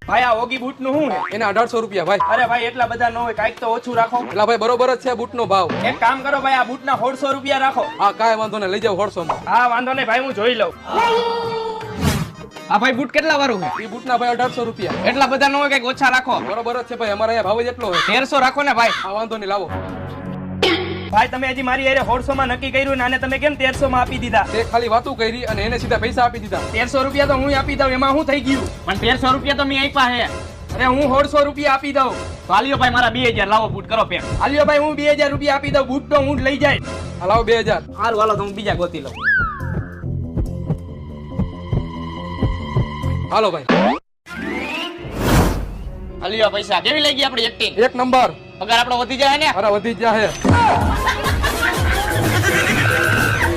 ભાઈ આ Oggy boot નું શું છે? એના 1800 રૂપિયા ભાઈ. અરે ભાઈ એટલા બધા ન હોય, કાંઈક તો ઓછું રાખો. એટલા ભાઈ બરોબર જ છે બૂટ નો ભાવ. એક કામ કરો ભાઈ, આ બૂટ ના 1600 રૂપિયા રાખો. હા કાંઈ વાંધો નહીં, લઈ જાવ 150 માં. હા વાંધો નહીં ભાઈ, હું જોઈ લઉં. આ ભાઈ બૂટ કેટલા વાળું છે? એ બૂટ ના ભાઈ 1800 રૂપિયા. એટલા બધા ન હોય, કઈક ઓછા રાખો. બરોબર જ છે ભાઈ, અમારા અહીંયા ભાવ જ એટલો હોય. 1300 રાખો ને ભાઈ. હા વાંધો નહીં, લાવો. ભાઈ તમે હજી મારી હારે 1600 માં નક્કી કર્યું ને આને તમે કેમ 1300 માં આપી દીધા? તે ખાલી વાતું કરી અને એને સીધા પૈસા આપી દીધા. 1300 રૂપિયા તો હું આપી દઉં, એમાં શું થઈ ગયું? પણ 1300 રૂપિયા તો મેં આપ્યા હે. અરે હું 1600 રૂપિયા આપી દઉં. તો આલ્યો ભાઈ મારા 2000 લાવો બૂટ કરો પેક. આલ્યો ભાઈ હું 2000 રૂપિયા આપી દઉં, બૂટ તો હું જ લઈ જાય. હા લાવો 2000. હારું હાલો તો હું બીજા ગોતી લઉં. હાલો ભાઈ. આલ્યો પૈસા કેવી લઈ ગઈ આપણી એક્ટિંગ? એક નંબર. પગાર આપણો વધી જાય ને? અરે વધી જ જાય.